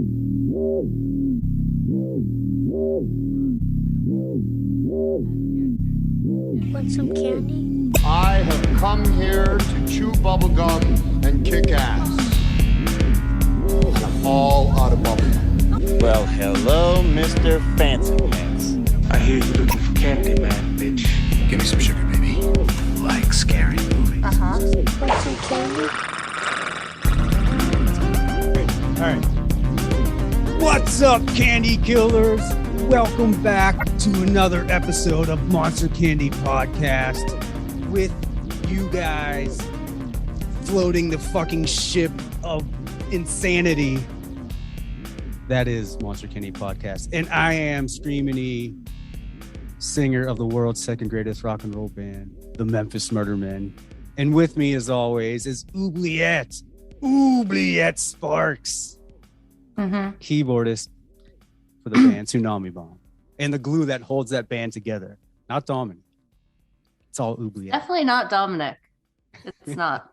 Want some candy? I have come here to chew bubblegum and kick ass. I'm all out of bubblegum. Well, hello, Mr. Fancy Pants. I hear you looking for candy, man, bitch. Give me some sugar, baby. Like scary movies. Want some candy? All right. What's up, candy killers? Welcome back to another episode of Monster Candy Podcast with you guys floating the fucking ship of insanity. That is Monster Candy Podcast. And I am Screaming singer of the world's second greatest rock and roll band, the Memphis Murdermen. And with me, as always, is Oubliette Sparks, keyboardist for the band Tsunami Bomb, and the glue that holds that band together. Not Dominic. It's all Oubliette. Definitely not Dominic. It's not.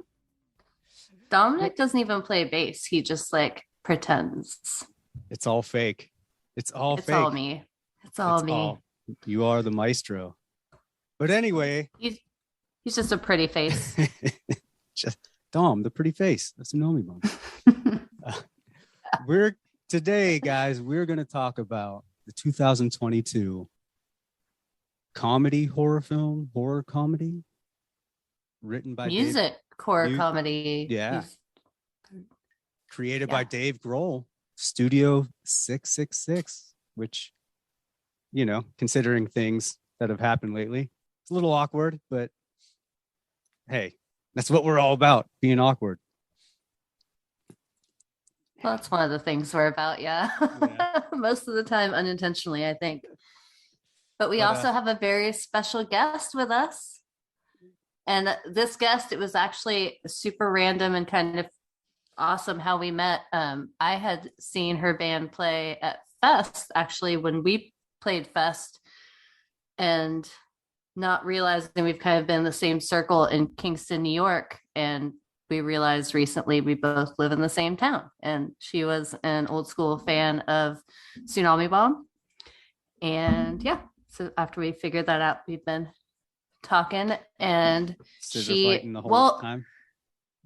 Dominic doesn't even play bass. He just pretends. It's all fake. It's all It's fake. all me. It's all me. You are the maestro. But anyway. He's just a pretty face. Just Dom, the pretty face. That's Tsunami Bomb. Today, guys, we're going to talk about the 2022 horror comedy, written by comedy. Yeah. Created by Dave Grohl, Studio 666, which, considering things that have happened lately, it's a little awkward, but hey, that's what we're all about, being awkward. Well, that's one of the things we're about, yeah. Most of the time unintentionally, I think. But we also have a very special guest with us. And this guest, it was actually super random and kind of awesome how we met. I had seen her band play at Fest, actually, when we played Fest, and not realizing we've kind of been in the same circle in Kingston, New York. And we realized recently we both live in the same town, and she was an old school fan of Tsunami Bomb. And so after we figured that out, we've been talking, and time.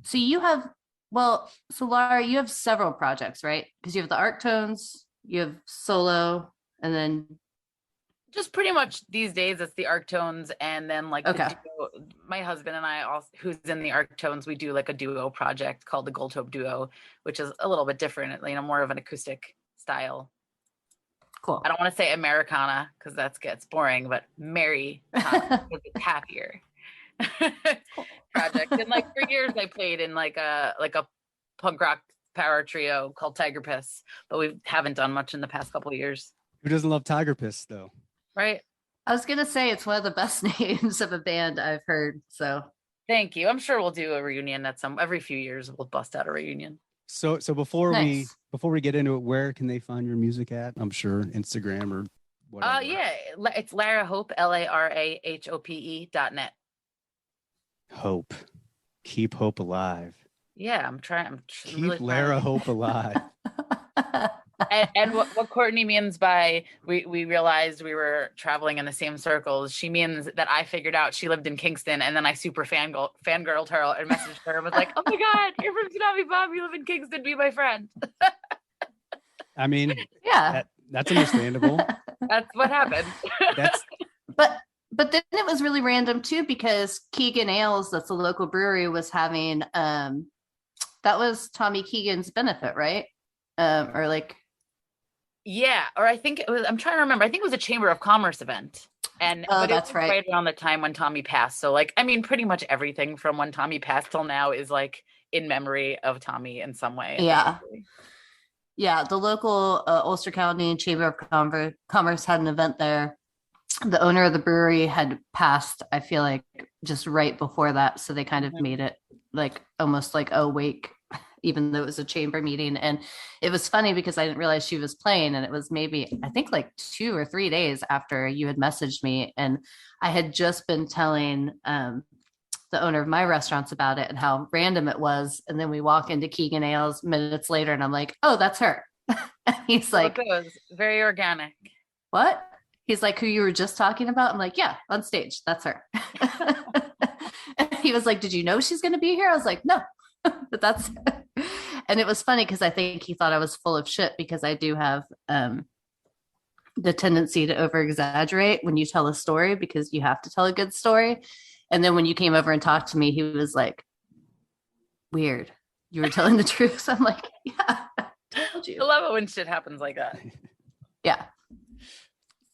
So Lara, you have several projects, right? Because you have the Arctones, you have solo, and then just pretty much these days it's the Arctones, and then the duo, my husband and I, also who's in the Arctones, we do a duo project called the Gold Hope Duo, which is a little bit different, more of an acoustic style. Cool. I don't want to say Americana because that gets boring, but Mary was happier project. And for years I played in a punk rock power trio called Tiger Piss, but we haven't done much in the past couple of years. Who doesn't love Tiger Piss though? Right. I was gonna say it's one of the best names of a band I've heard. So thank you. I'm sure we'll do a reunion every few years. We'll bust out a reunion. So before we get into it, where can they find your music at? I'm sure Instagram or whatever. It's Lara Hope, LARAHOPE.net. Hope. Keep hope alive. Yeah, I'm trying. Keep really Lara Hope alive. And what Courtney means by we realized we were traveling in the same circles, she means that I figured out she lived in Kingston, and then I super fangirled her and messaged her and was like, oh my God, you're from Tsunami Bomb, you live in Kingston, be my friend. I mean, that's understandable. That's what happened. But then it was really random too, because Keegan Ales, that's a local brewery, was having that was Tommy Keegan's benefit, right? Or I think it was, I'm trying to remember. I think it was a Chamber of Commerce event. But that's right around the time when Tommy passed. So pretty much everything from when Tommy passed till now is in memory of Tommy in some way. Yeah. Yeah. The local Ulster County Chamber of Commerce had an event there. The owner of the brewery had passed, I feel like, just right before that. So they kind of made it almost a wake, even though it was a chamber meeting. And it was funny because I didn't realize she was playing, and it was maybe, I think 2 or 3 days after you had messaged me. And I had just been telling the owner of my restaurants about it and how random it was. And then we walk into Keegan Ales minutes later and I'm like, oh, that's her. And he's like, it goes. Very organic. what? He's like, who you were just talking about? I'm like, yeah, on stage. That's her. And he was like, did you know she's going to be here? I was like, no, but that's, and it was funny because I think he thought I was full of shit because I do have the tendency to over exaggerate when you tell a story because you have to tell a good story. And then when you came over and talked to me, he was like, weird. You were telling the truth. I'm like, yeah, I told you. I love it when shit happens like that. Yeah.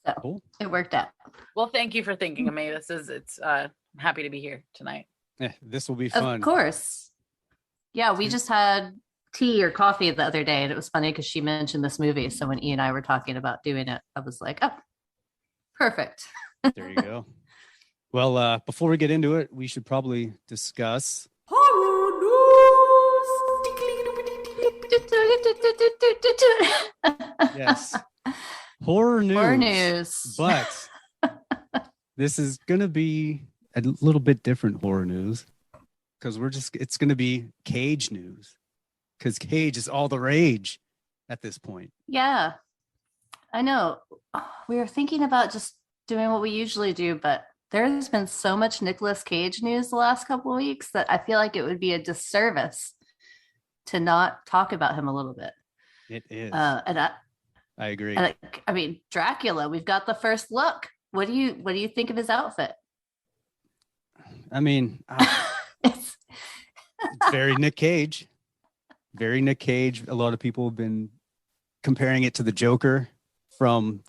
So Cool. It worked out. Well, thank you for thinking of me. I'm happy to be here tonight. Yeah, this will be fun. Of course. Yeah, we just had tea or coffee the other day, and it was funny because she mentioned this movie. So when E and I were talking about doing it, I was like, oh, perfect. There you go. Well, before we get into it, we should probably discuss yes, horror news. Horror news. But this is gonna be a little bit different horror news because it's gonna be Cage news because Cage is all the rage at this point. Yeah, I know. We were thinking about just doing what we usually do, but there's been so much Nicolas Cage news the last couple of weeks that I feel like it would be a disservice to not talk about him a little bit. It is. And I agree. And I mean, Dracula, we've got the first look. What do you think of his outfit? I mean, It's it's very Nick Cage. Very Nick Cage. A lot of people have been comparing it to the Joker from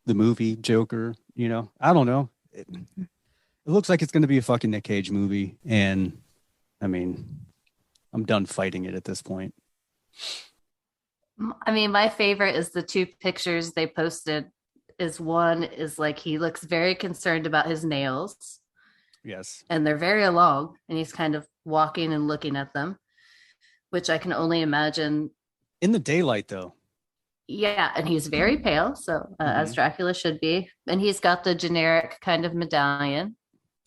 the movie Joker. You know, I don't know. It looks like it's going to be a fucking Nick Cage movie. And I mean, I'm done fighting it at this point. I mean, my favorite is the two pictures they posted. One is like he looks very concerned about his nails. Yes. And they're very long, and he's kind of walking and looking at them, which I can only imagine. In the daylight, though. Yeah, and he's very pale, so as Dracula should be. And he's got the generic kind of medallion.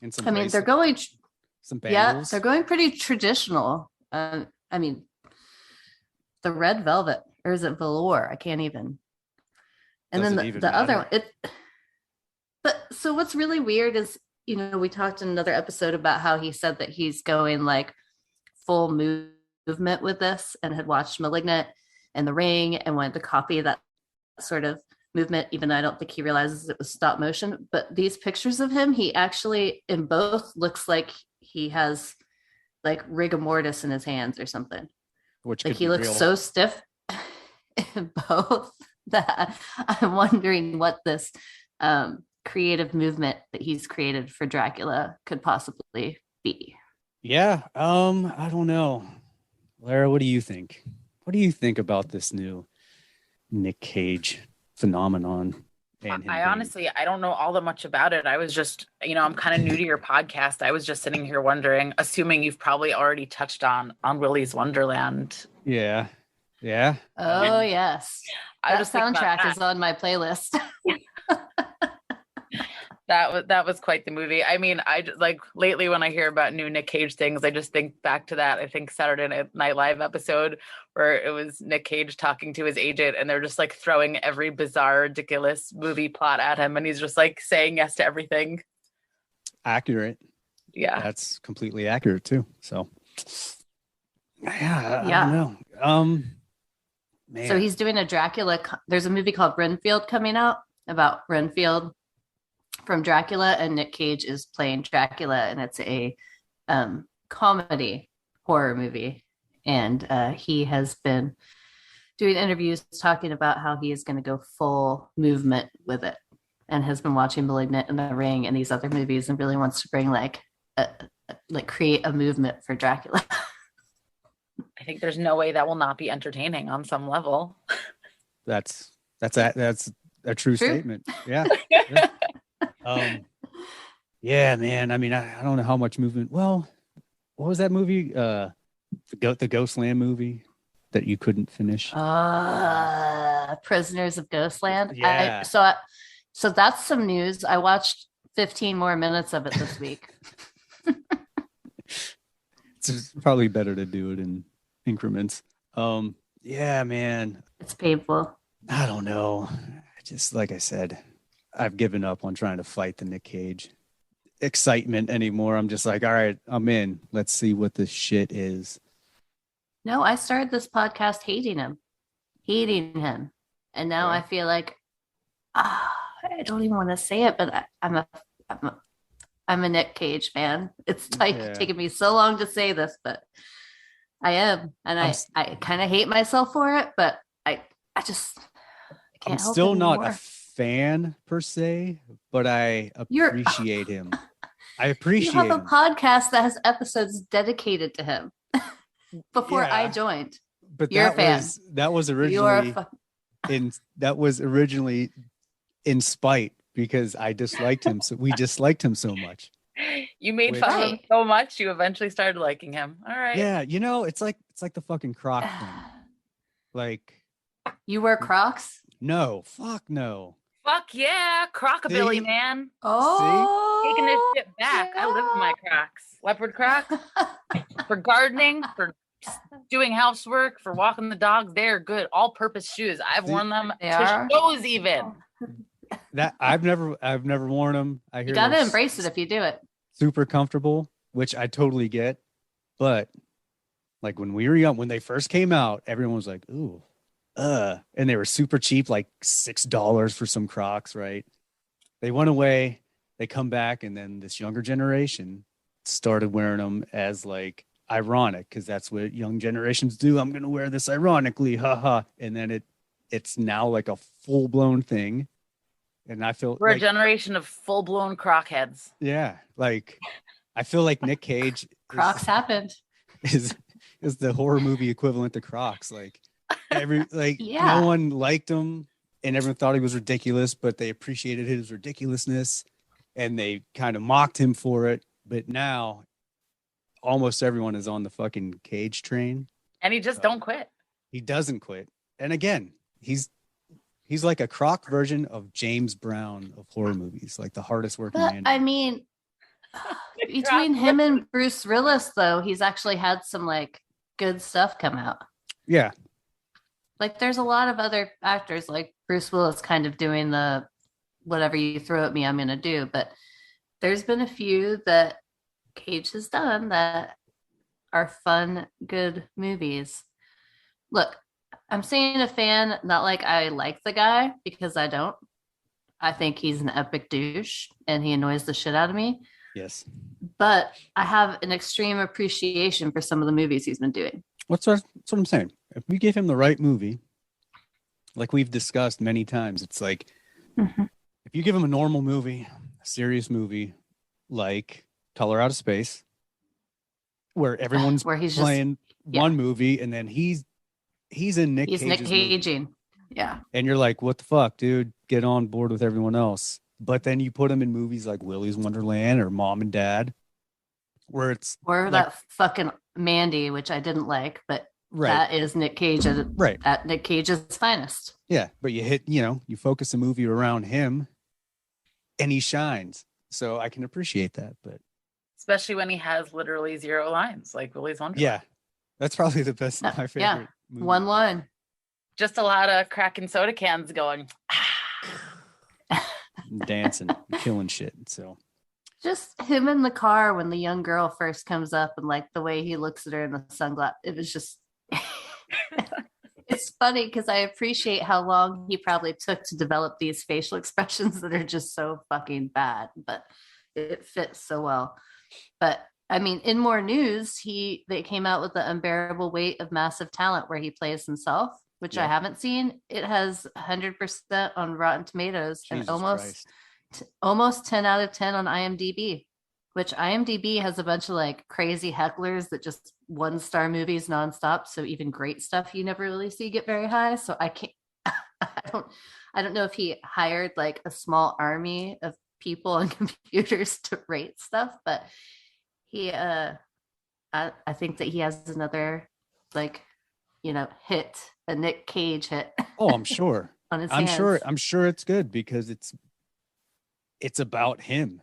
And some I mean, they're bracelets, going, some bangles. yeah, they're going pretty traditional. I mean, the red velvet, or is it velour? I can't even. And Doesn't then even the other matter. one, but so what's really weird is, you know, we talked in another episode about how he said that he's going like full movement with this and had watched Malignant and The Ring and wanted to copy that sort of movement, even though I don't think he realizes it was stop motion. But these pictures of him, he actually in both looks like he has like rigor mortis in his hands or something. Which Like could he be looks real. so stiff in both that I'm wondering what this creative movement that he's created for Dracula could possibly be. Yeah. I don't know. Lara, what do you think? What do you think about this new Nick Cage phenomenon? And him I being- honestly, I don't know all that much about it. I was just, I'm kind of new to your podcast. I was just sitting here wondering, assuming you've probably already touched on Willy's Wonderland. Yeah. Yeah. Oh yes, I that just think about soundtrack that. is on my playlist. That was quite the movie. I mean, like lately when I hear about new Nick Cage things, I just think back to that, I think Saturday Night Live episode where it was Nick Cage talking to his agent and they're just like throwing every bizarre, ridiculous movie plot at him. And he's just like saying yes to everything. Accurate. Yeah. That's completely accurate too. So yeah. I Yeah. don't know. Man. So he's doing a Dracula. There's a movie called Renfield coming out about Renfield from Dracula, and Nick Cage is playing Dracula, and it's a comedy horror movie. And he has been doing interviews talking about how he is going to go full movement with it, and has been watching *Malignant* and *The Ring* and these other movies, and really wants to bring create a movement for Dracula. I think there's no way that will not be entertaining on some level. That's a true statement. Yeah. Yeah, man. I mean, I don't know how much movement. Well, what was that movie? The Ghostland movie that you couldn't finish. Prisoners of Ghostland. Yeah. So that's some news. I watched 15 more minutes of it this week. It's probably better to do it in increments. Yeah, Yeah, man. It's painful. I don't know. Just like I said, I've given up on trying to fight the Nick Cage excitement anymore. I'm just like, all right, I'm in. Let's see what this shit is. No, I started this podcast hating him. And now I feel like I don't even want to say it, but I'm a Nick Cage fan. It's like taking me so long to say this, but I am, and I kind of hate myself for it, but I can't. I'm still not a fan per se, but I appreciate him. I appreciate him. You have a podcast that has episodes dedicated to him. Before I joined, but you're a fan. That was originally in spite because I disliked him. So we disliked him so much. You made fun of him so much, you eventually started liking him. All right. Yeah, it's like the fucking Croc thing. Like, you wear Crocs? No, fuck no. Fuck yeah, Crocabilly, man. Oh, taking this shit back. Yeah. I live in my Crocs. Leopard Crocs for gardening, for doing housework, for walking the dogs. They're good, all-purpose shoes. I've worn them to shows even. That I've never worn them. I hear you gotta embrace it if you do it. Super comfortable, which I totally get. But like when we were young, when they first came out, everyone was like, "Ooh, and they were super cheap, like $6 for some Crocs." Right? They went away. They come back, and then this younger generation started wearing them as like ironic because that's what young generations do. I'm gonna wear this ironically, haha. And then it's now like a full-blown thing. And I feel we're a generation of full-blown Croc heads. Yeah, like I feel like Nick Cage Crocs happened is the horror movie equivalent to Crocs. Like no one liked him and everyone thought he was ridiculous, but they appreciated his ridiculousness and they kind of mocked him for it. But now almost everyone is on the fucking Cage train. And he just don't quit. He doesn't quit. And again, he's like a Croc version of James Brown of horror movies, like the hardest working man. I mean, between him and Bruce Willis, though, he's actually had some like good stuff come out. Yeah. Like there's a lot of other actors like Bruce Willis kind of doing the whatever you throw at me, I'm going to do. But there's been a few that Cage has done that are fun, good movies. Look, I'm saying a fan, not like I like the guy, because I don't. I think he's an epic douche and he annoys the shit out of me. Yes. But I have an extreme appreciation for some of the movies he's been doing. That's what I'm saying. If we give him the right movie, like we've discussed many times, it's like if you give him a normal movie, a serious movie, like Color Out of Space, where everyone's playing one movie and then he's in Nick Cage's Nick Caging. movie. Yeah. And you're like, what the fuck, dude? Get on board with everyone else. But then you put him in movies like Willy's Wonderland or Mom and Dad, where it's or that fucking Mandy, which I didn't like, but that is Nick Cage at Nick Cage's finest. Yeah, but you focus a movie around him and he shines. So I can appreciate that, but especially when he has literally zero lines, like Willy's Wonderland. Yeah. That's probably the best my favorite. Yeah. Movie. One line. Just a lot of cracking soda cans going dancing, killing shit. So just him in the car when the young girl first comes up and like the way he looks at her in the sunglasses, it was just it's funny because I appreciate how long he probably took to develop these facial expressions that are just so fucking bad, but it fits so well. But I mean, in more news, they came out with the Unbearable Weight of Massive Talent where he plays himself, which I haven't seen. It has 100% on Rotten Tomatoes and almost 10 out of 10 on IMDb, which IMDb has a bunch of like crazy hecklers that just 1-star movies nonstop. So even great stuff you never really see get very high. So I can't, I don't know if he hired like a small army of people and computers to rate stuff, but he, I think that he has another hit, a Nick Cage hit. Oh, I'm sure. On his hands. I'm sure it's good because it's about him.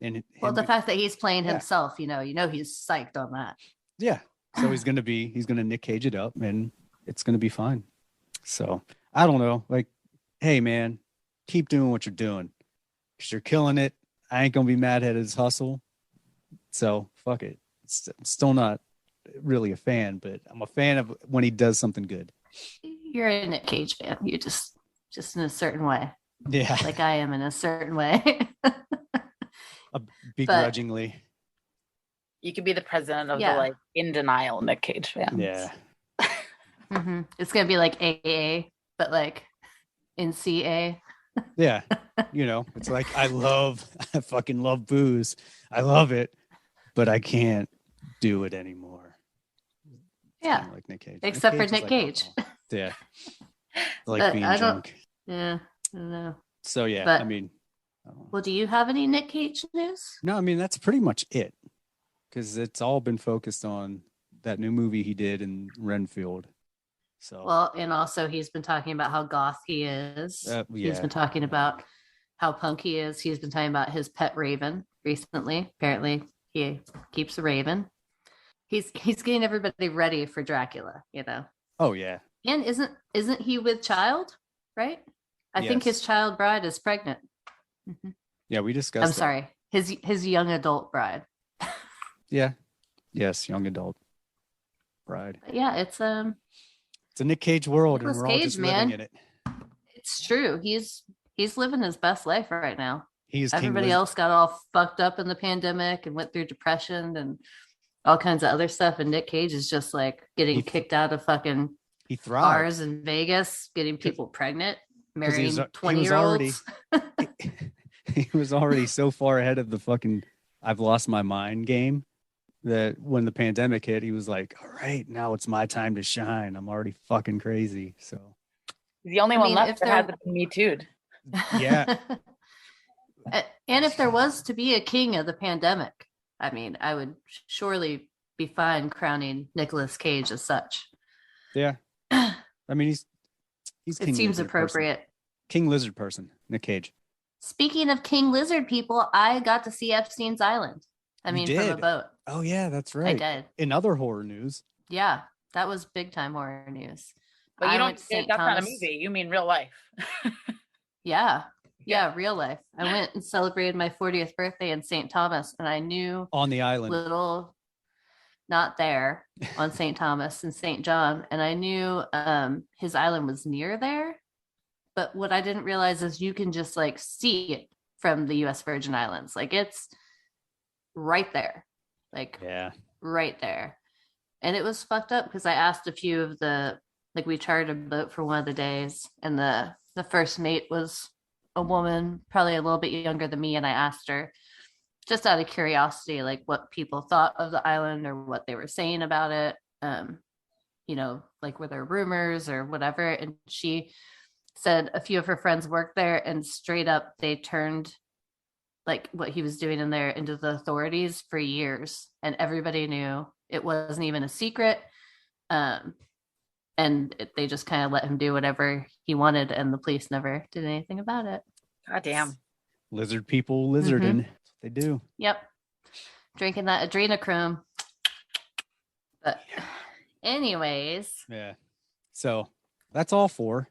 And the fact that he's playing himself, he's psyched on that. Yeah. So he's gonna Nick Cage it up, and it's going to be fine. So I don't know. Like, hey, man, keep doing what you're doing because you're killing it. I ain't going to be mad at his hustle. So fuck it. I'm still not really a fan, but I'm a fan of when he does something good. You're a Nick Cage fan. You just in a certain way. Yeah. Like I am in a certain way. Begrudgingly. You could be the president of Yeah. the like in denial Nick Cage fans. Yeah. It's gonna be like AA, but like in CA. Yeah. You know, it's like I fucking love booze. I love it, but I can't do it anymore. It's Yeah. kinda like Nick Cage. Except for is Nick like Cage. alcohol. Yeah. Like But being I don't- drunk. Yeah, I don't know. So yeah, But- I mean, I don't know. Well, do you have any Nick Cage news? No, I mean that's pretty much it. Because it's all been focused on that new movie he did in Renfield. So Well, and also he's been talking about how goth he is. yeah. He's been talking about how punk he is. He's been talking about his pet raven recently. Apparently, he keeps a raven. He's getting everybody ready for Dracula, you know. Oh yeah. And isn't he with child, right? I think his Yes. child bride is pregnant. Mhm. Yeah, we discussed. I'm that. sorry, his young adult bride. Yeah. Yes, young adult bride. But yeah, it's a Nick Cage world, Nicolas and we're all Cage, just man. living in it. It's true. He's living his best life right now. He's Everybody else got all fucked up in the pandemic and went through depression and all kinds of other stuff. And Nick Cage is just like getting kicked out of fucking He thrived. bars in Vegas, getting people pregnant, marrying he 20-year-olds. He was already so far ahead of the fucking I've lost my mind game that when the pandemic hit, he was like, all right, now it's my time to shine. I'm already fucking crazy. So He's the only I one mean, left if that there- hasn't been Me Too'd. yeah. And if there was to be a king of the pandemic, I mean, I would surely be fine crowning Nicolas Cage as such. Yeah. I mean, he's It King seems Lizard appropriate. Person. King Lizard person, Nick Cage. Speaking of King Lizard people, I got to see Epstein's Island. I You mean, from a did? boat. Oh yeah, that's right. I did. In other horror news. Yeah, that was big time horror news. But I you went don't. to St. That's not a Thomas. movie. You mean real life. Yeah, real life. I went and celebrated my 40th birthday in St. Thomas, and I knew On the island. little, not there on St. Thomas and St. John, and I knew his island was near there. But what I didn't realize is you can just like see it from the U.S. Virgin Islands. Like it's right there, like Yeah. right there. And it was fucked up because I asked a few of the, like we chartered a boat for one of the days, and the first mate was a woman, probably a little bit younger than me, and I asked her just out of curiosity, like what people thought of the island or what they were saying about it. You know, like were there rumors or whatever? And she said a few of her friends worked there, and straight up they turned like what he was doing in there into the authorities for years, and everybody knew. It wasn't even a secret. They just kind of let him do whatever he wanted, and the police never did anything about it. God damn. Lizard people lizarding. They do. Yep. Drinking that adrenochrome. But anyways. Yeah. So that's all for.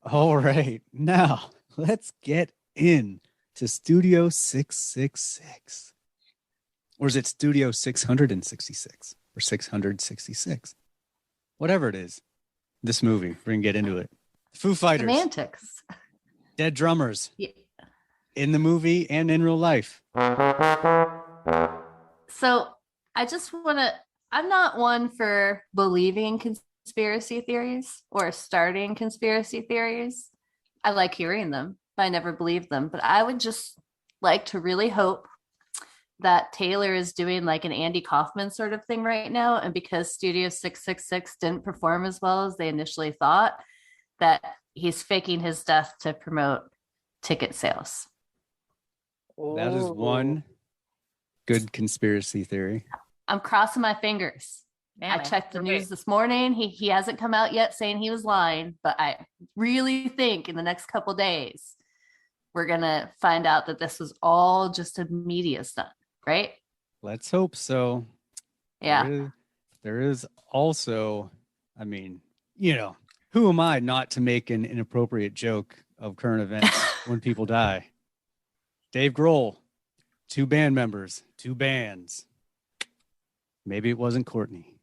All right. Now let's get in to Studio 666. Or is it Studio 666 or 666? Whatever it is. This movie. We're going to get into it. Foo Fighters. Semantics. Dead drummers. Yeah. In the movie and in real life. So I just want to, I'm not one for believing conspiracy theories or starting conspiracy theories. I like hearing them, but I never believe them. But I would just like to really hope that Taylor is doing like an Andy Kaufman sort of thing right now. And because Studio 666 didn't perform as well as they initially thought, that he's faking his death to promote ticket sales. That is one good conspiracy theory. I'm crossing my fingers. Man, I checked the news this morning. He hasn't come out yet saying he was lying, but I really think in the next couple days, we're going to find out that this was all just a media stunt, right? Let's hope so. Yeah. There is also, I mean, who am I not to make an inappropriate joke of current events when people die? Dave Grohl, 2 band members, 2 bands. Maybe it wasn't Courtney.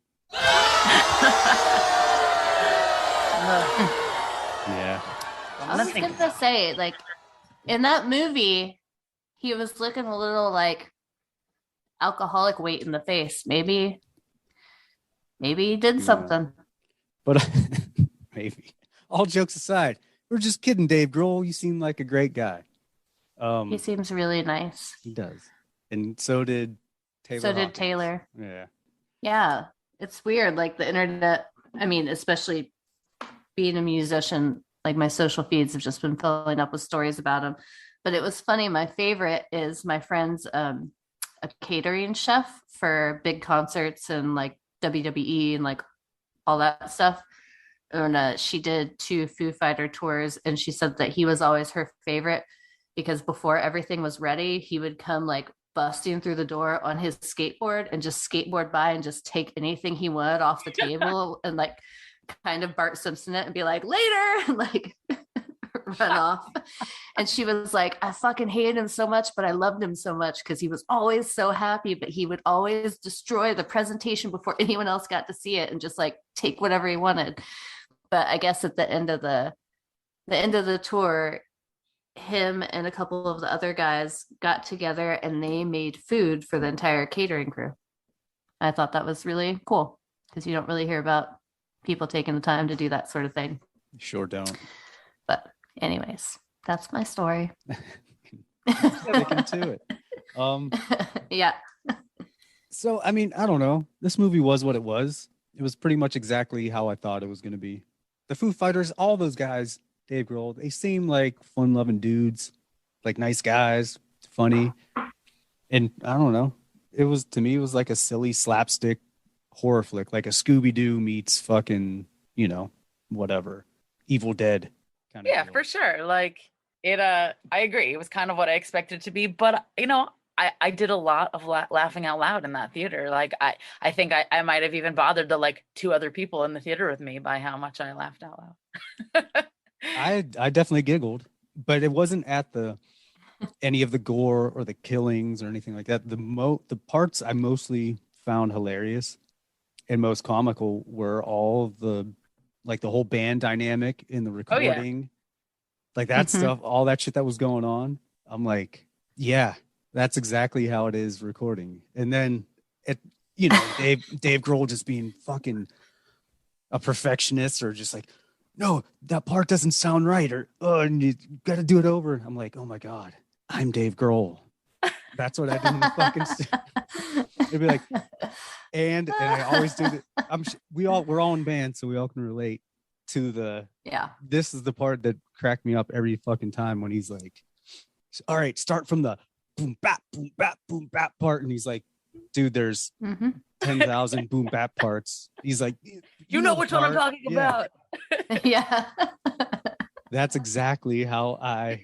Yeah. I was gonna say, like, in that movie, he was looking a little like alcoholic weight in the face. Maybe he did something. But maybe. All jokes aside, we're just kidding, Dave Grohl. You seem like a great guy. He seems really nice. He does. And so did Taylor. So did Hawkins. Taylor. Yeah. Yeah. It's weird. Like the internet, I mean, especially being a musician, like my social feeds have just been filling up with stories about him. But it was funny. My favorite is my friend's a catering chef for big concerts and like WWE and like all that stuff. And she did 2 Foo Fighter tours, and she said that he was always her favorite because before everything was ready, he would come like busting through the door on his skateboard and just skateboard by and just take anything he would off the table and like kind of Bart Simpson it and be like, later, and like run off. And she was like, I fucking hated him so much, but I loved him so much because he was always so happy, but he would always destroy the presentation before anyone else got to see it and just like take whatever he wanted. But I guess at the end of the tour, him and a couple of the other guys got together and they made food for the entire catering crew. I thought that was really cool because you don't really hear about people taking the time to do that sort of thing. Sure don't. But anyways, that's my story. Sticking to it. Yeah. So, I mean, I don't know. This movie was what it was. It was pretty much exactly how I thought it was going to be. The Foo Fighters, all those guys, Dave Grohl, they seem like fun-loving dudes, like nice guys, funny. And I don't know. To me, it was like a silly slapstick horror flick, like a Scooby-Doo meets fucking, whatever, Evil Dead kind of. Yeah, deal. for sure. Like it, I agree. It was kind of what I expected it to be, but I did a lot of laughing out loud in that theater. Like I think I might have even bothered the like 2 other people in the theater with me by how much I laughed out loud. I definitely giggled, but it wasn't at any of the gore or the killings or anything like that. The parts I mostly found hilarious and most comical were all the whole band dynamic in the recording, like that stuff, all that shit that was going on. I'm like, yeah, that's exactly how it is recording. And then Dave Grohl just being fucking a perfectionist or just like, no, that part doesn't sound right, or and you got to do it over. I'm like, oh my God, I'm Dave Grohl. That's what I do in the fucking. It'd be like, and I always do that. We're all in bands, so we all can relate to the. Yeah. This is the part that cracked me up every fucking time when he's like, all right, start from the boom bap part, and he's like, dude, there's 10,000 boom bap parts. He's like, you know which one I'm talking about. Yeah. That's exactly how I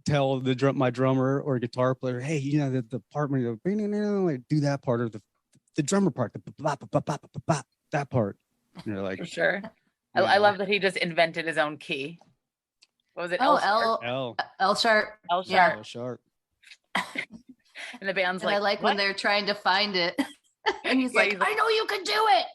tell my drummer or guitar player, hey, the part where you go, do that part, or the drummer part, that part. And they're like, for sure. Yeah. I love that he just invented his own key. What was it? L sharp. L sharp. Yeah. L sharp. And the band's and like, I like what? when they're trying to find it. And he's like, I know you can do it.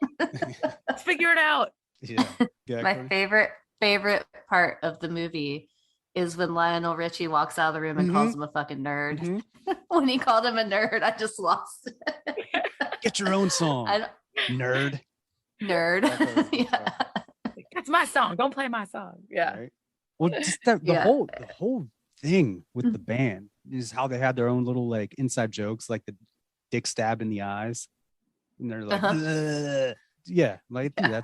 Let's figure it out. Yeah. My favorite part of the movie is when Lionel Richie walks out of the room and calls him a fucking nerd. When he called him a nerd, I just lost it. Get your own song, nerd. Yeah. That's my song. Don't play my song. Yeah. Right? Well, just the whole thing with the band is how they had their own little like inside jokes, like the dick stab in the eyes, and they're like, yeah, like dude,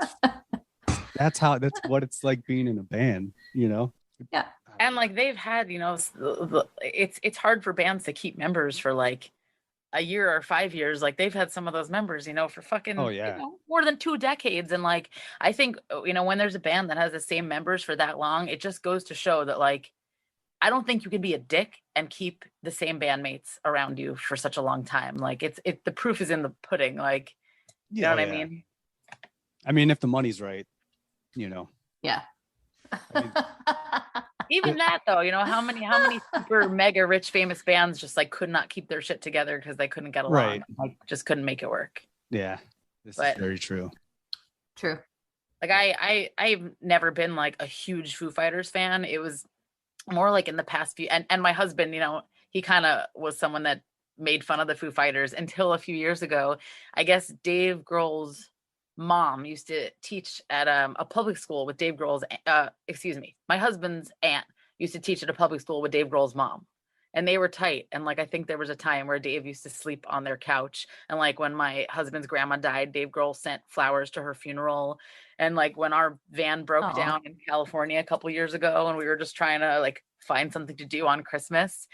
that's what it's like being in a band, Yeah. And like they've had, it's hard for bands to keep members for like a year or 5 years. Like they've had some of those members, for fucking more than 2 decades. And like I think when there's a band that has the same members for that long, it just goes to show that like I don't think you can be a dick and keep the same bandmates around you for such a long time. Like the proof is in the pudding. Like, you know what I mean? I mean, if the money's right, you know. Yeah. I mean, even that though, you know, how many super mega rich famous bands just like could not keep their shit together because they couldn't get along. Right. Like, just couldn't make it work. Yeah. This is very true. True. Like I've never been like a huge Foo Fighters fan. It was more like in the past few, and my husband, you know, he kind of was someone that made fun of the Foo Fighters until a few years ago. I guess Dave Grohl's mom used to teach at a public school with Dave Grohl's, my husband's aunt used to teach at a public school with Dave Grohl's mom. And they were tight. And like, I think there was a time where Dave used to sleep on their couch. And like when my husband's grandma died, Dave Grohl sent flowers to her funeral. And like when our van broke down in California a couple years ago and we were just trying to like find something to do on Christmas,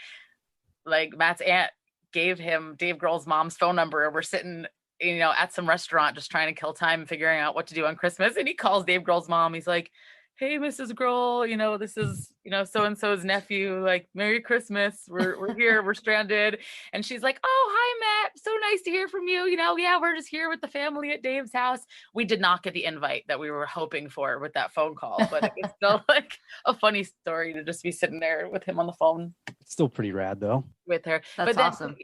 like Matt's aunt gave him Dave Grohl's mom's phone number. And we're sitting, you know, at some restaurant just trying to kill time figuring out what to do on Christmas. And he calls Dave Grohl's mom. He's like, "Hey, Mrs. Grohl, you know, this is, you know, so-and-so's nephew, like, Merry Christmas. We're here, we're stranded." And she's like, "Oh, hi, Matt. So nice to hear from you. You know, yeah, we're just here with the family at Dave's house." We did not get the invite that we were hoping for with that phone call, but it was still like a funny story to just be sitting there with him on the phone. It's still pretty rad though. With her. That's awesome.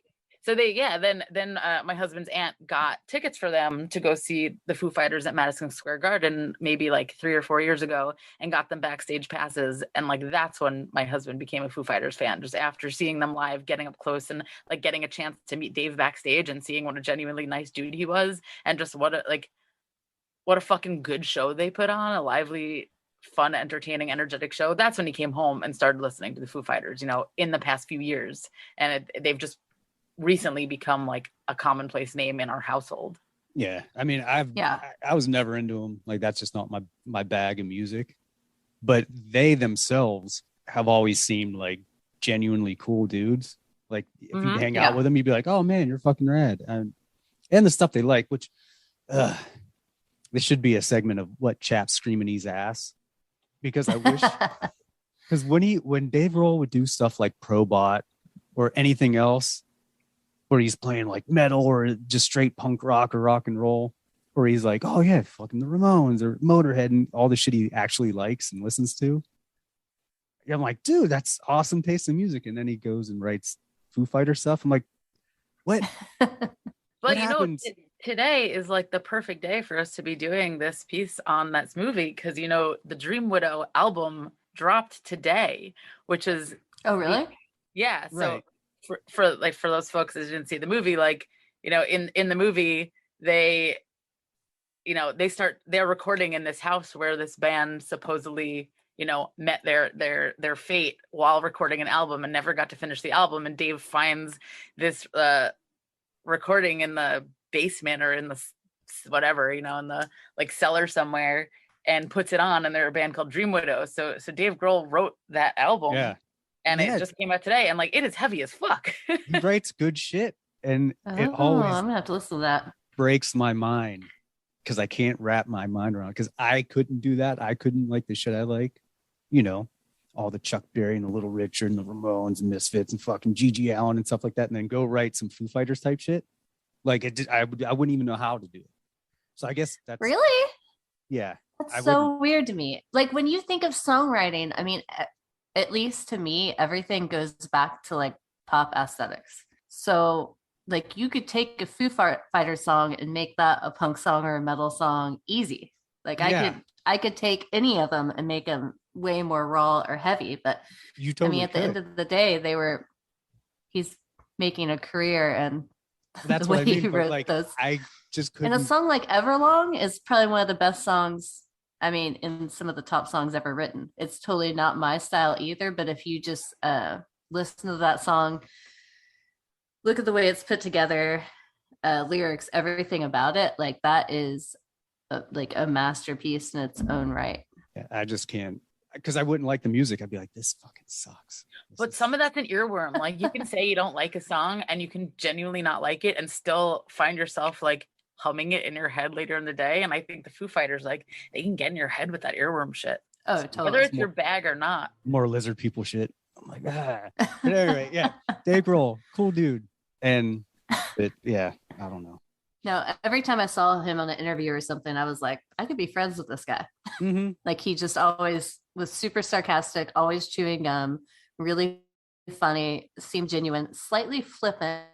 So then my husband's aunt got tickets for them to go see the Foo Fighters at Madison Square Garden maybe like 3 or 4 years ago and got them backstage passes. And like, that's when my husband became a Foo Fighters fan, just after seeing them live, getting up close and like getting a chance to meet Dave backstage and seeing what a genuinely nice dude he was. And just what a fucking good show they put on, a lively, fun, entertaining, energetic show. That's when he came home and started listening to the Foo Fighters, you know, in the past few years. And they've just recently become like a commonplace name in our household. Yeah, I mean, I was never into them. Like, that's just not my bag of music. But they themselves have always seemed like genuinely cool dudes. Like, if you hang out with them, you'd be like, "Oh man, you're fucking rad." And the stuff they like, which this should be a segment of what chaps screaming his ass, because I wish, because when Dave Grohl would do stuff like Probot or anything else, where he's playing like metal or just straight punk rock or rock and roll, or he's like, "Oh yeah, fucking the Ramones or Motorhead," and all the shit he actually likes and listens to. I'm like, dude, that's awesome taste in music. And then he goes and writes Foo Fighter stuff. I'm like, what? But you know, today is like the perfect day for us to be doing this piece on that movie, because you know the Dream Widow album dropped today, which is really? Yeah. So. Right. For those folks that didn't see the movie, like, you know, in the movie, they're recording in this house where this band supposedly, you know, met their fate while recording an album and never got to finish the album. And Dave finds this recording in the basement or in the whatever, you know, in the like cellar somewhere, and puts it on, and they're a band called Dream Widow. So Dave Grohl wrote that album. Yeah. And it just came out today, and like, it is heavy as fuck. He writes good shit, and it always I'm gonna have to listen to that. Breaks my mind, because I can't wrap my mind around it, because I couldn't do that. I couldn't like the shit I like, you know, all the Chuck Berry and the Little Richard and the Ramones and Misfits and fucking G.G. Allen and stuff like that, and then go write some Foo Fighters type shit. Like, I wouldn't even know how to do it. So I guess that's really, yeah. That's so weird to me. Like, when you think of songwriting, I mean, at least to me, everything goes back to like pop aesthetics. So like, you could take a Foo Fighters song and make that a punk song or a metal song easy. Like, I could take any of them and make them way more raw or heavy. But I mean, at the end of the day, he's making a career, and that's the what way I mean. he wrote like, those. I just couldn't. And a song like Everlong is probably one of the best songs. I mean, in some of the top songs ever written. It's totally not my style either, but if you just listen to that song, look at the way it's put together, lyrics, everything about it, like, that is like a masterpiece in its own right. Yeah, I just can't, because I wouldn't like the music. I'd be like, this fucking sucks. But some of that's an earworm. Like, you can say you don't like a song and you can genuinely not like it and still find yourself like humming it in your head later in the day. And I think the Foo Fighters, like, they can get in your head with that earworm shit. Oh, totally. Whether it's your bag or not. More lizard people shit. I'm like, But anyway, yeah, Dave Grohl, cool dude. And I don't know. No, every time I saw him on an interview or something, I was like, I could be friends with this guy. Mm-hmm. Like he just always was super sarcastic, always chewing gum, really funny, seemed genuine, slightly flippant,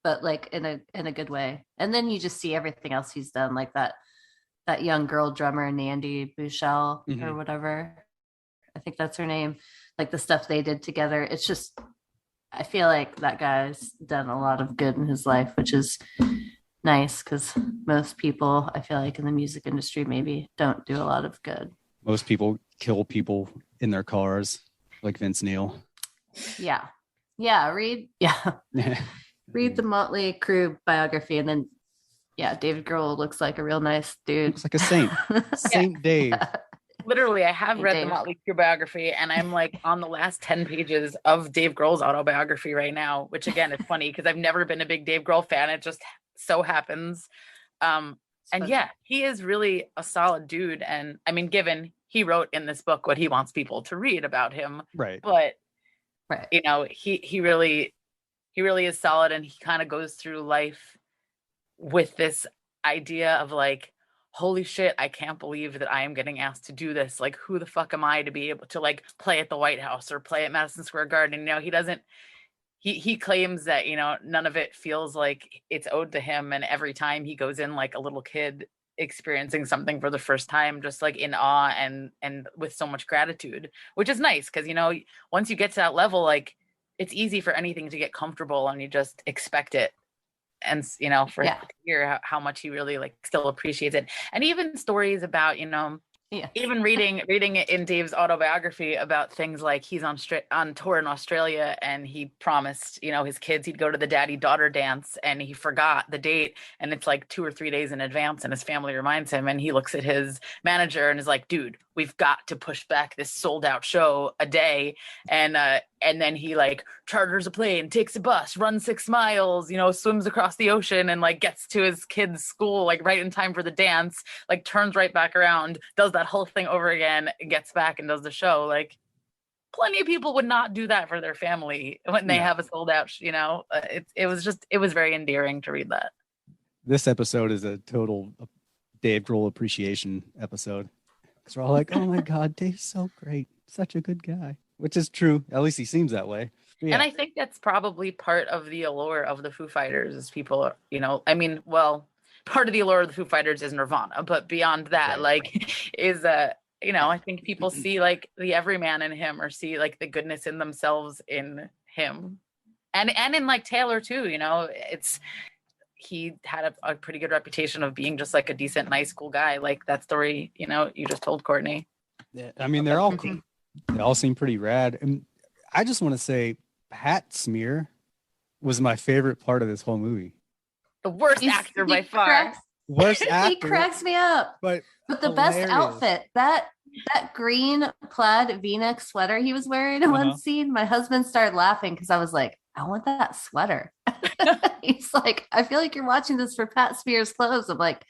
but like in a good way. And then you just see everything else he's done, like that young girl drummer, Nandy Bouchel or whatever. I think that's her name. Like the stuff they did together. It's just, I feel like that guy's done a lot of good in his life, which is nice because most people, I feel like in the music industry, maybe don't do a lot of good. Most people kill people in their cars, like Vince Neil. Yeah. Read the Motley Crue biography, and then David Grohl looks like a real nice dude. Looks like a saint. Saint Dave. Literally, I have read Dave. the Motley Crue biography, and I'm like on the last 10 pages of Dave Grohl's autobiography right now, which again is funny because I've never been a big Dave Grohl fan. It just so happens. He is really a solid dude. And I mean, given he wrote in this book what he wants people to read about him. Right. But, you know, he really is solid, and he kind of goes through life with this idea of like, holy shit, I can't believe that I am getting asked to do this. Like, who the fuck am I to be able to like play at the White House or play at Madison Square Garden? You know, he claims that, you know, none of it feels like it's owed to him. And every time he goes in like a little kid experiencing something for the first time, just like in awe and with so much gratitude, which is nice. Cause you know, once you get to that level, like it's easy for anything to get comfortable and you just expect it. And, you know, to hear how much he really like still appreciates it. And even stories about, you know, even reading it in Dave's autobiography about things like he's on tour in Australia, and he promised, you know, his kids he'd go to the daddy-daughter dance, and he forgot the date, and it's like 2 or 3 days in advance, and his family reminds him, and he looks at his manager and is like, dude, we've got to push back this sold out show a day. And then he like charters a plane, takes a bus, runs 6 miles, you know, swims across the ocean, and like gets to his kid's school like right in time for the dance, like turns right back around, does that whole thing over again, gets back and does the show. Like plenty of people would not do that for their family when they have a sold out, you know. It was very endearing to read that. This episode is a total Dave Grohl appreciation episode. Because we're all like, oh my God, Dave's so great. Such a good guy. Which is true. At least he seems that way. Yeah. And I think that's probably part of the allure of the Foo Fighters is people, you know, I mean, well, part of the allure of the Foo Fighters is Nirvana, but beyond that, is you know, I think people see like the everyman in him, or see like the goodness in themselves in him. And in like Taylor too, you know, he had a pretty good reputation of being just like a decent, nice, cool guy. Like that story, you know, you just told Courtney. Yeah, I mean, they're all cool. They all seem pretty rad. And I just want to say Pat Smear was my favorite part of this whole movie. The worst actor by far. Worst actor. He cracks me up. But the best outfit, that green plaid V-neck sweater he was wearing in one scene, my husband started laughing because I was like, I want that sweater. He's like, I feel like you're watching this for Pat Smear's clothes. I'm like,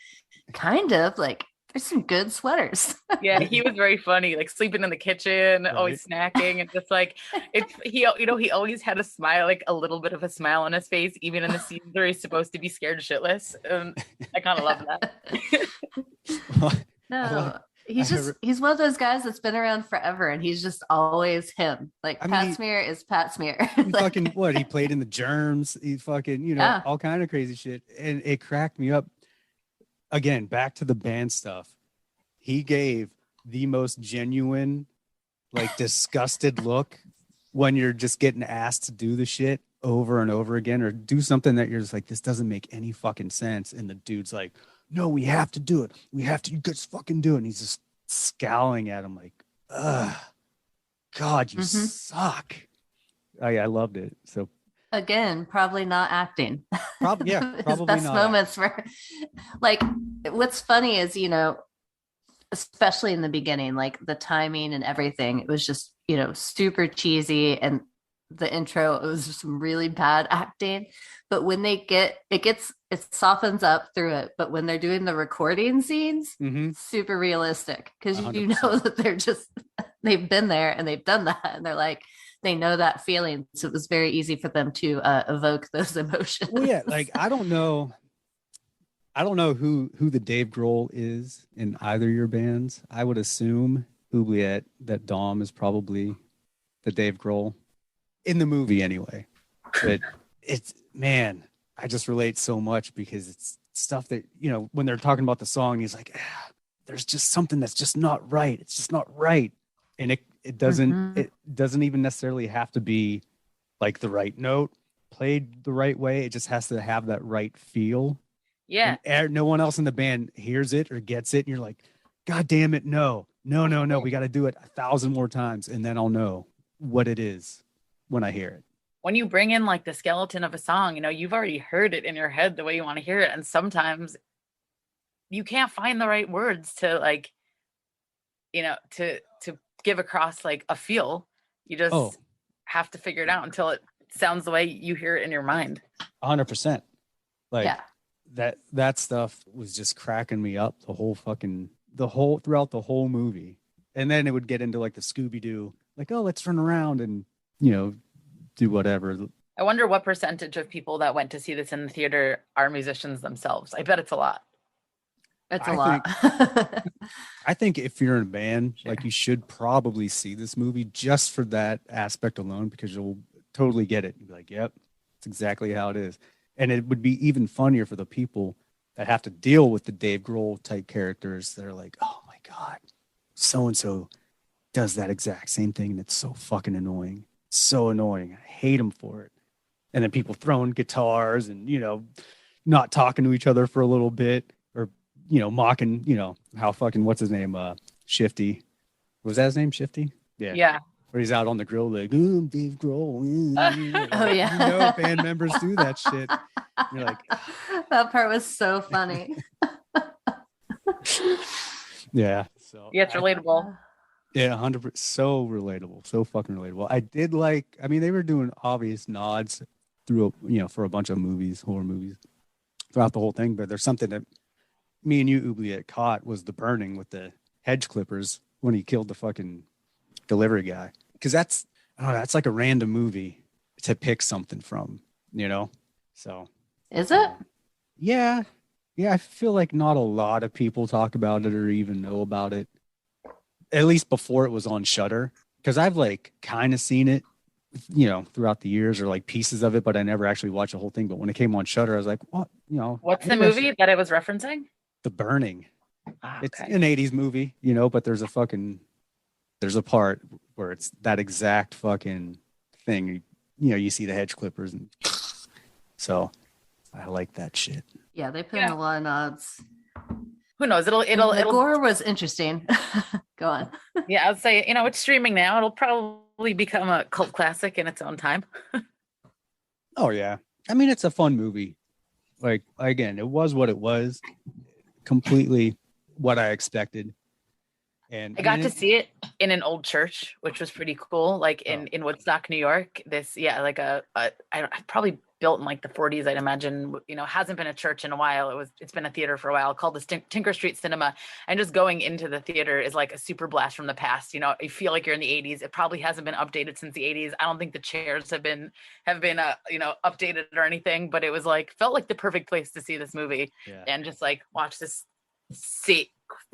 kind of, like, there's some good sweaters. Yeah, he was very funny, like sleeping in the kitchen, always snacking, and just like he always had a smile, like a little bit of a smile on his face, even in the scenes where he's supposed to be scared shitless. I kind of love that. No, he's one of those guys that's been around forever, and he's just always him. Like Pat Smear is Pat Smear. He fucking he played in the Germs. He fucking, you know, all kind of crazy shit, and it cracked me up. Again, back to the band stuff. He gave the most genuine, like disgusted look when you're just getting asked to do the shit over and over again, or do something that you're just like, this doesn't make any fucking sense. And the dude's like, no, we have to do it. We have to, you just fucking do it. And he's just scowling at him like, ugh, God, you suck. I loved it. So again, probably not acting. Probably His best not moments were like, what's funny is, you know, especially in the beginning, like the timing and everything, it was just, you know, super cheesy. And the intro, it was some really bad acting. But when they it softens up through it. But when they're doing the recording scenes, super realistic, because you know that they've been there and they've done that. And they're like, they know that feeling. So it was very easy for them to evoke those emotions. Well, yeah, like I don't know who the Dave Grohl is in either of your bands. I would assume Oubliette that Dom is probably the Dave Grohl in the movie anyway. But it's, man, I just relate so much because it's stuff that, you know, when they're talking about the song, he's like, there's just something that's just not right. It's just not right. And it doesn't even necessarily have to be like the right note played the right way. It just has to have that right feel. Yeah. And no one else in the band hears it or gets it. And you're like, God damn it. No. We got to do it 1,000 more times. And then I'll know what it is when I hear it. When you bring in like the skeleton of a song, you know, you've already heard it in your head the way you want to hear it. And sometimes you can't find the right words to like, you know, to give across like a feel. You just have to figure it out until it sounds the way you hear it in your mind. 100%. Like that stuff was just cracking me up throughout the whole movie. And then it would get into like the Scooby-Doo, like, oh, let's run around and, you know, do whatever. I wonder what percentage of people that went to see this in the theater are musicians themselves. I bet it's a lot. It's a lot. I think if you're in a band, like you should probably see this movie just for that aspect alone, because you'll totally get it. You'll be like, yep, it's exactly how it is. And it would be even funnier for the people that have to deal with the Dave Grohl type characters that are like, oh my God, so-and-so does that exact same thing. And it's so fucking annoying. It's so annoying. I hate him for it. And then people throwing guitars and, you know, not talking to each other for a little bit, or, you know, mocking, you know, how fucking, what's his name? Shifty. Was that his name? Shifty? Yeah. Where he's out on the grill like, oh, Dave Grohl. Oh, yeah. You know, band members do that shit. You're like, that part was so funny. yeah. So yeah, it's relatable. Yeah, 100%. So relatable. So fucking relatable. I did like, I mean, they were doing obvious nods through, you know, for a bunch of movies, horror movies throughout the whole thing. But there's something that me and you, Oubliette, caught was the burning with the hedge clippers when he killed the fucking delivery guy. Because that's like a random movie to pick something from, you know? So. Is it? Yeah. Yeah, I feel like not a lot of people talk about it or even know about it. At least before it was on Shudder, because I've like kind of seen it, you know, throughout the years, or like pieces of it, but I never actually watched the whole thing. But when it came on Shudder, I was like, what, you know? What's the movie that it was referencing? The Burning. Okay. It's an 80s movie, you know, but there's a part where it's that exact fucking thing. You know, you see the hedge clippers, and so I like that shit. Yeah, they put in a lot of nods. Who knows? The gore was interesting. Go on. Yeah, I would say, you know, it's streaming now. It'll probably become a cult classic in its own time. Oh yeah. I mean, it's a fun movie. Like, again, it was what it was. Completely what I expected. And I got to see it in an old church, which was pretty cool. Like in Woodstock, New York. Like probably built in like the 40s, I'd imagine. You know, hasn't been a church in a while. It's been a theater for a while, called the Tinker Street Cinema. And just going into the theater is like a super blast from the past. You know, you feel like you're in the 80s. It probably hasn't been updated since the 80s. I don't think the chairs have been you know, updated or anything. But it was like, felt like the perfect place to see this movie and just like watch this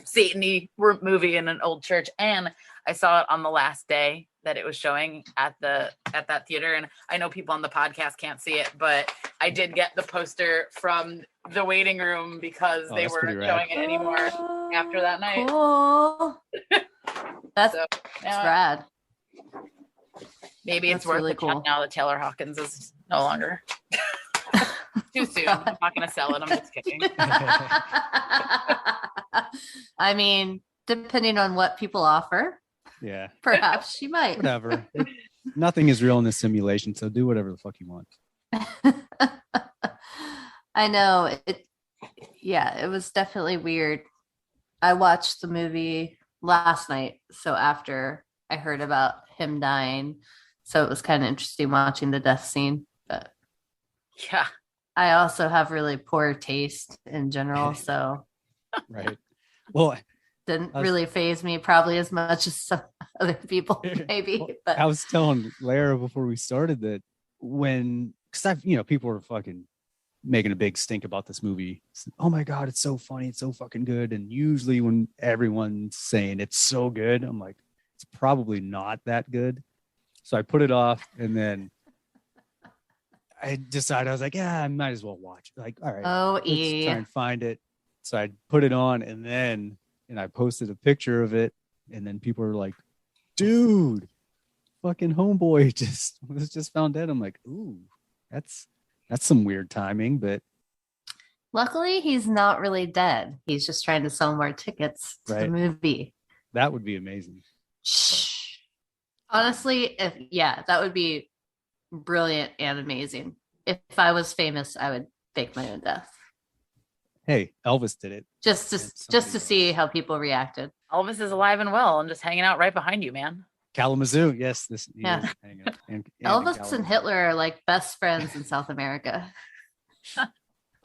Satan-y movie in an old church. And I saw it on the last day that it was showing at that theater. And I know people on the podcast can't see it, but I did get the poster from the waiting room because they weren't showing it anymore after that night. Cool. That's rad. Maybe it's worth really it cool now that Taylor Hawkins is no longer. Too soon. I'm not going to sell it. I'm just kidding. I mean, depending on what people offer. Yeah. Perhaps she might. Whatever. Nothing is real in this simulation, so do whatever the fuck you want. I know. It was definitely weird. I watched the movie last night, so after I heard about him dying, so it was kind of interesting watching the death scene. But yeah, I also have really poor taste in general, so right. Well, Didn't really faze me probably as much as some other people, maybe. But I was telling Lara before we started that because people were fucking making a big stink about this movie. Oh my God, it's so funny. It's so fucking good. And usually when everyone's saying it's so good, I'm like, it's probably not that good. So I put it off, and then I decided, I was like, yeah, I might as well watch it. Like, all right, let's try and find it. So I put it on, and I posted a picture of it, and then people were like, dude, fucking homeboy was just found dead. I'm like, ooh, that's some weird timing, but luckily he's not really dead. He's just trying to sell more tickets to the movie. That would be amazing. Honestly, that would be brilliant and amazing. If I was famous, I would fake my own death. Hey, Elvis did it. Just to see how people reacted. Elvis is alive and well and just hanging out right behind you, man. Kalamazoo, yes. Elvis and Hitler are like best friends in South America.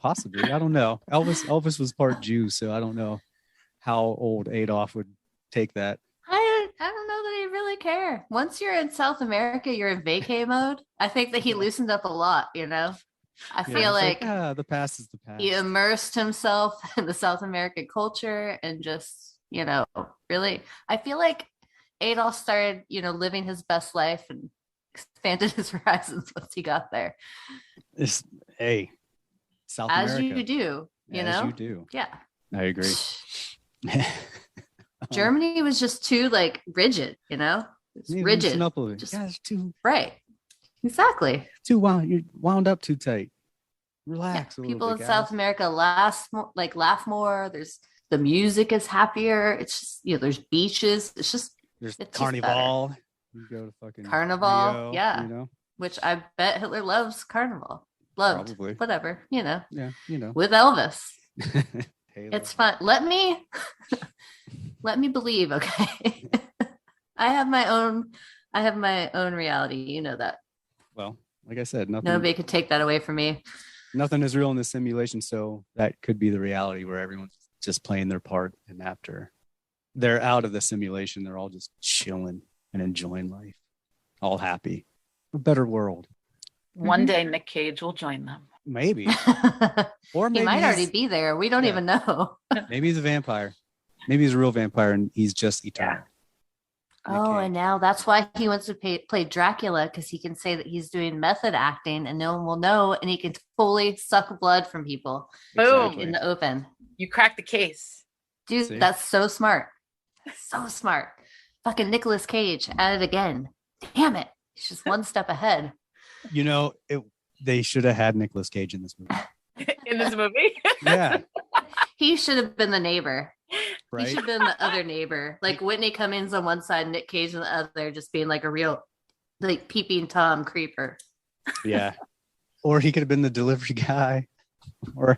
Possibly, I don't know. Elvis was part Jew, so I don't know how old Adolf would take that. I don't know that he really care. Once you're in South America, you're in vacay mode. I think that he loosened up a lot, I feel like the past is the past. He immersed himself in the South American culture and just, really, I feel like Adolf started, living his best life and expanded his horizons once he got there. South As America. you do, As you do. Yeah. I agree. Germany was just too rigid, It's rigid. Up a little. Just, it's too right. Exactly. Too wound. You're wound up too tight. Relax. Yeah, people in South America laugh more. The music is happier. It's just there's beaches. There's Carnival. You go to fucking Carnival. Rio, yeah. Which I bet Hitler loves Carnival. Loved. Probably. Whatever. Yeah. With Elvis. Taylor. It's fun. Let me believe, okay? I have my own reality. You know that. Well, like I said, nobody could take that away from me. Nothing is real in this simulation, so that could be the reality where everyone's just playing their part, and after they're out of the simulation, they're all just chilling and enjoying life, all happy. A better world. One day Nick Cage will join them. Maybe. Or maybe he might already be there. We don't even know. Maybe he's a vampire. Maybe he's a real vampire and he's just eternal. Oh, and now that's why he wants to play Dracula, because he can say that he's doing method acting and no one will know, and he can fully suck blood from people. Boom. In the open. You cracked the case. Dude, see? That's so smart. So smart. Fucking Nicolas Cage at it again. Damn it. He's just one step ahead. They should have had Nicolas Cage in this movie. In this movie? Yeah. He should have been the neighbor. Right? He should have been the other neighbor. Like Whitney Cummings on one side, Nick Cage on the other, just being like a real, peeping Tom creeper. Yeah. Or he could have been the delivery guy. Or,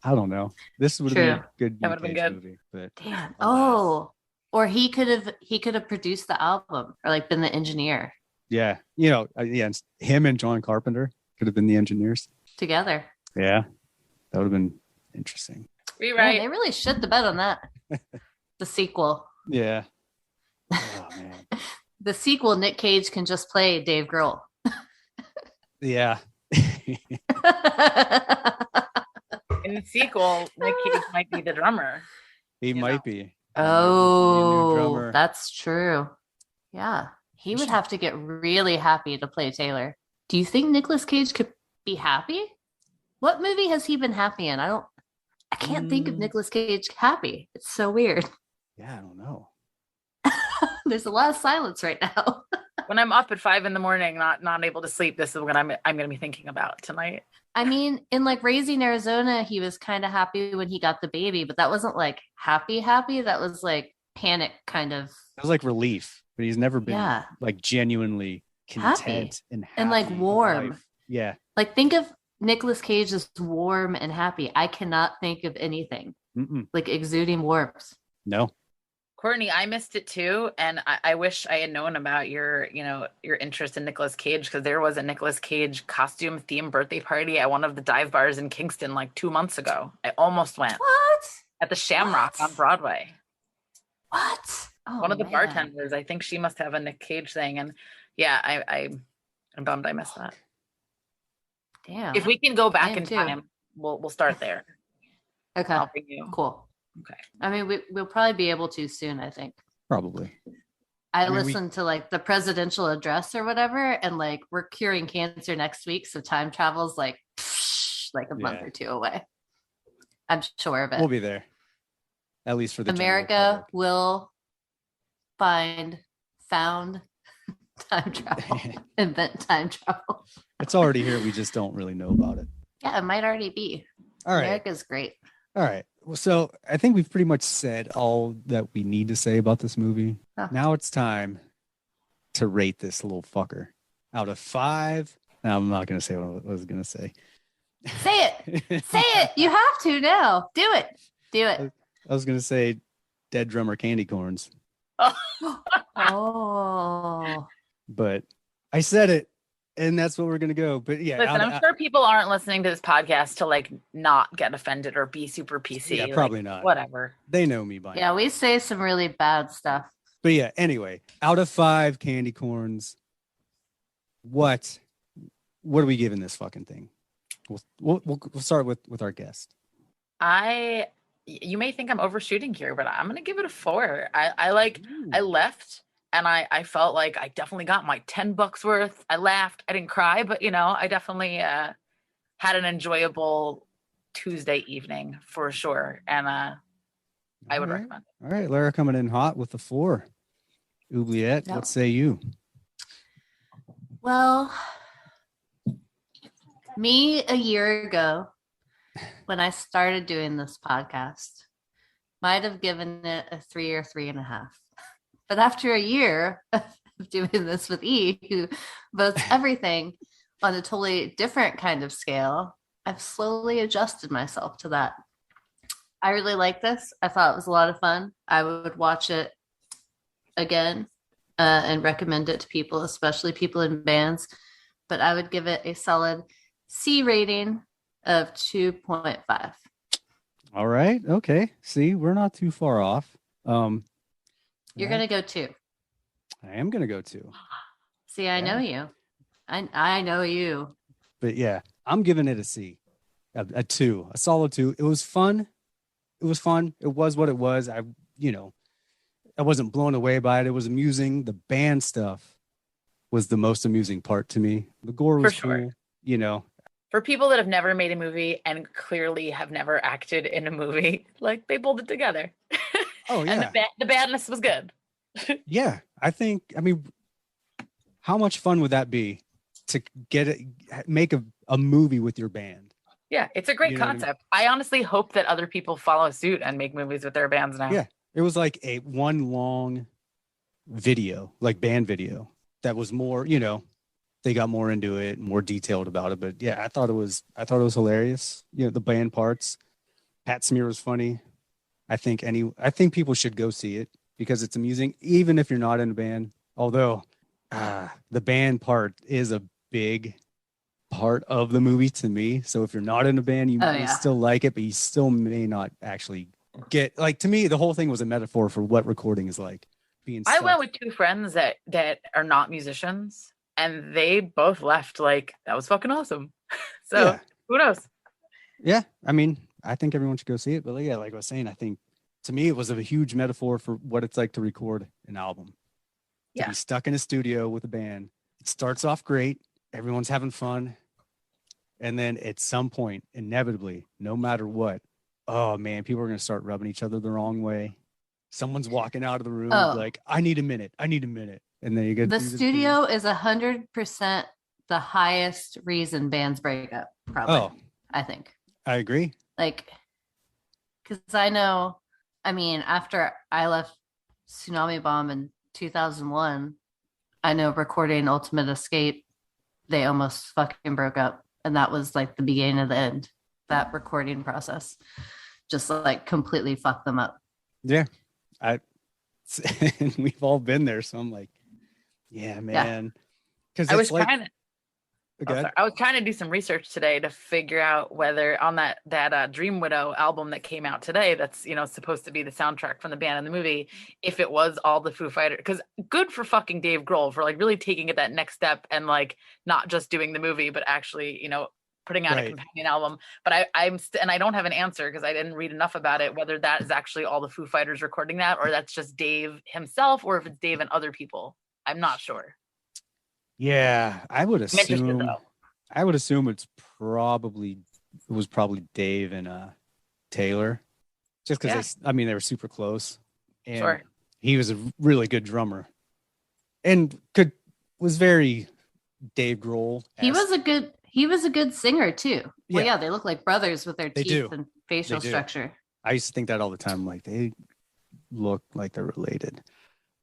I don't know. This would have been a good that would have been good. movie. But damn. Oh. Or he could have produced the album or been the engineer. Yeah. Him and John Carpenter could have been the engineers. Together. Yeah. That would have been interesting. Rewrite. Yeah, they really shit the bed on that. The sequel. Yeah. Oh, man. The sequel, Nick Cage can just play Dave Grohl. Yeah. In the sequel, Nick Cage might be the drummer. He might be. Oh, that's true. Yeah. He would have to get really happy to play Taylor. Do you think Nicolas Cage could be happy? What movie has he been happy in? I can't think of Nicolas Cage happy. It's so weird. Yeah, I don't know. There's a lot of silence right now. When I'm up at 5 a.m, not able to sleep, this is what I'm going to be thinking about tonight. I mean, in Raising Arizona, he was kind of happy when he got the baby, but that wasn't happy. That was panic kind of. That was relief, but he's never been genuinely content happy. And warm. Yeah. Think of Nicolas Cage is warm and happy. I cannot think of anything exuding warmth. No. Courtney, I missed it too, and I wish I had known about your interest in Nicolas Cage, because there was a Nicolas Cage costume themed birthday party at one of the dive bars in Kingston 2 months ago. I almost went. What? At the Shamrock on Broadway. What? Oh, One of the man. bartenders. I think she must have a Nick Cage thing. And yeah, I'm bummed I missed that. Damn. If we can go I back am in too. time, we'll start there. Okay. I'll bring you. Cool. Okay. I mean, we'll probably be able to soon, I think. Probably. I mean, listened to like the presidential address or whatever, and like we're curing cancer next week. So time travel's like a month or two away. I'm sure of it. We'll be there. At least for the general America public. will found time travel, invent time travel. It's already here. We just don't really know about it. Yeah, it might already be. All right. America's great. All right. Well, so I think we've pretty much said all that we need to say about this movie. Huh. Now it's time to rate this little fucker out of 5. No, I'm not going to say what I was going to say. Say it. Say it. You have to now. Do it. Do it. I was going to say dead drummer candy corns, Oh. but I said it, and that's what we're going to go. But yeah, Listen, I'm sure people aren't listening to this podcast to like not get offended or be super PC. Yeah, probably not. Whatever. They know me by now. Yeah, we say some really bad stuff. But yeah, anyway, out of 5 candy corns, what are we giving this fucking thing? We'll start with our guest. You may think I'm overshooting here, but I'm gonna give it a 4. I left and I felt like I definitely got my $10 worth. I laughed, I didn't cry, but I definitely had an enjoyable Tuesday evening for sure. And I would recommend it. All right, Lara coming in hot with the 4. Oubliette, what say you? Well, me a year ago, when I started doing this podcast, might have given it a 3 or 3.5. But after a year of doing this with E, who votes everything on a totally different kind of scale, I've slowly adjusted myself to that. I really like this. I thought it was a lot of fun. I would watch it again and recommend it to people, especially people in bands. But I would give it a solid C rating of 2.5. All right. Okay. See, we're not too far off. You're going to go 2. I am going to go 2. See, I know you. I know you. But yeah, I'm giving it a C, a 2, a solid 2. It was fun. It was fun. It was what it was. I wasn't blown away by it. It was amusing. The band stuff was the most amusing part to me. The gore was cool, For people that have never made a movie and clearly have never acted in a movie, like they pulled it together. Oh yeah. And the badness was good. Yeah. I mean, how much fun would that be to make a movie with your band? Yeah, it's a great concept. I honestly hope that other people follow suit and make movies with their bands now. Yeah. It was like one long video, like band video that was more, they got more into it, more detailed about it. But yeah, I thought it was hilarious. The band parts. Pat Smear was funny. I think people should go see it because it's amusing, even if you're not in a band. Although the band part is a big part of the movie to me. So if you're not in a band, you still like it, but you still may not actually get, like, to me, the whole thing was a metaphor for what recording is like. I went with 2 friends that are not musicians, and they both left like, that was fucking awesome. So who knows? Yeah. I mean, I think everyone should go see it. But yeah, like I was saying, I think to me, it was a huge metaphor for what it's like to record an album. To be stuck in a studio with a band. It starts off great. Everyone's having fun. And then at some point, inevitably, no matter what, oh man, people are going to start rubbing each other the wrong way. Someone's walking out of the room like, I need a minute. And then you get the studio is 100% the highest reason bands break up. Probably. I think. I agree. Like, because after I left Tsunami Bomb in 2001, I know recording Ultimate Escape, they almost fucking broke up. And that was like the beginning of the end. That recording process just like completely fucked them up. Yeah. And we've all been there. So I'm like, yeah, man. Because I was trying Okay. Sorry. I was trying to do some research today to figure out whether on that Dream Widow album that came out today, that's supposed to be the soundtrack from the band and the movie, if it was all the Foo Fighters. Because good for fucking Dave Grohl for like really taking it that next step and like not just doing the movie, but actually putting out a companion album. But I don't have an answer because I didn't read enough about it, whether that is actually all the Foo Fighters recording that, or that's just Dave himself, or if it's Dave and other people. I'm not sure. Yeah, I would I'm interested, assume. though. I would assume it was probably Dave and Taylor, just because they were super close, and Sure. he was a really good drummer, and was very Dave Grohl. He was a good singer too. Well, yeah, they look like brothers with their They teeth do. and facial They do. structure. I used to think that all the time. Like they look like they're related,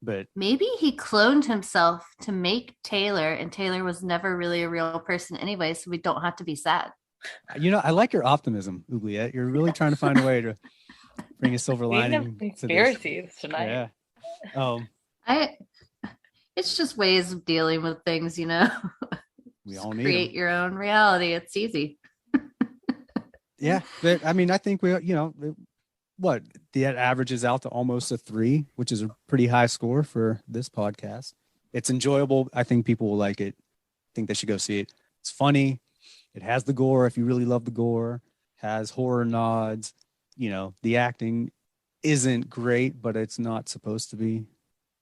but Maybe he cloned himself to make Taylor, and Taylor was never really a real person anyway, so we don't have to be sad. I like your optimism, Oubliette. You're really trying to find a way to bring a silver lining to this. Conspiracies tonight. Yeah. It's just ways of dealing with things, We Just all need create 'em. your own reality. It's easy. Yeah, but I think the averages out to almost a 3, which is a pretty high score for this podcast. It's enjoyable. I think people will like it. I think they should go see it. It's funny. It has the gore if you really love the gore. Has horror nods. The acting isn't great, but it's not supposed to be.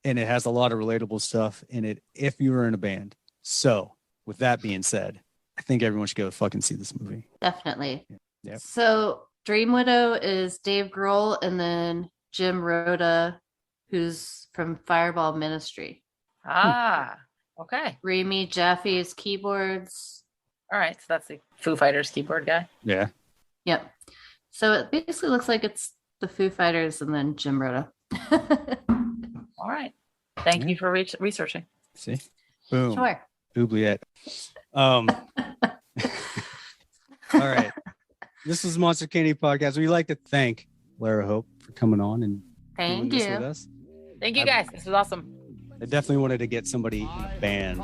And it has a lot of relatable stuff in it if you were in a band. So, with that being said, I think everyone should go fucking see this movie. Definitely. Yep. So Dream Widow is Dave Grohl and then Jim Rhoda, who's from Fireball Ministry. Okay. Rami Jaffe is keyboards. All right. So that's the Foo Fighters keyboard guy. Yeah. Yep. So it basically looks like it's the Foo Fighters and then Jim Rhoda. All right. Thank you for researching. See? Boom. Sure. Oubliette. All right. This is Monster Candy Podcast. We'd like to thank Lara Hope for coming on and doing Thank this with you. us. Thank you guys. This was awesome. I definitely wanted to get somebody in a band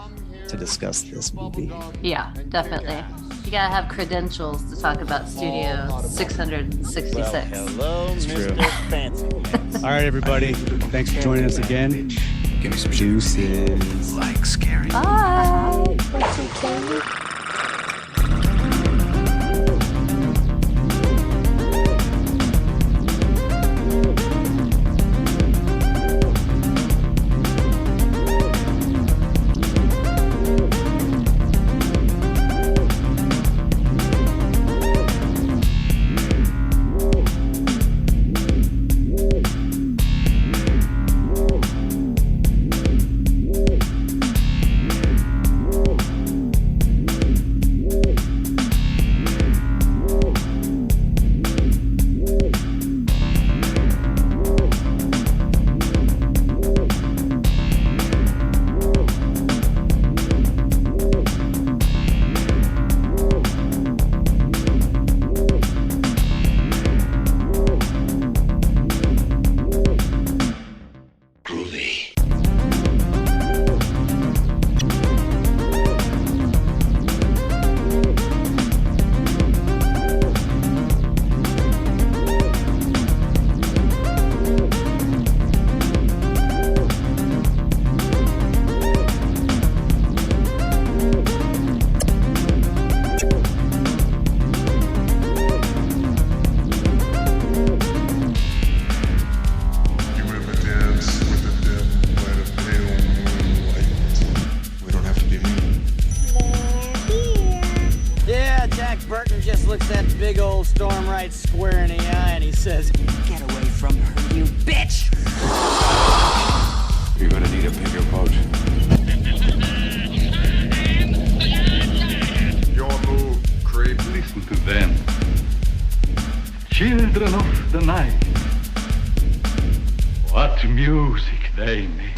to discuss this movie. Yeah, definitely. You gotta have credentials to talk about Studio 666. Well, hello, true. Mr. Fancy Pants. All right, everybody. Thanks for joining us again. Give me some sugar. Deuces. Like scary. Bye. Want some candy? looks that big old storm right square in the eye and he says, "Get away from her, you bitch!" You're gonna need a bigger boat. Your move, creep. Listen to them. Children of the night. What music they make.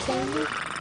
candy?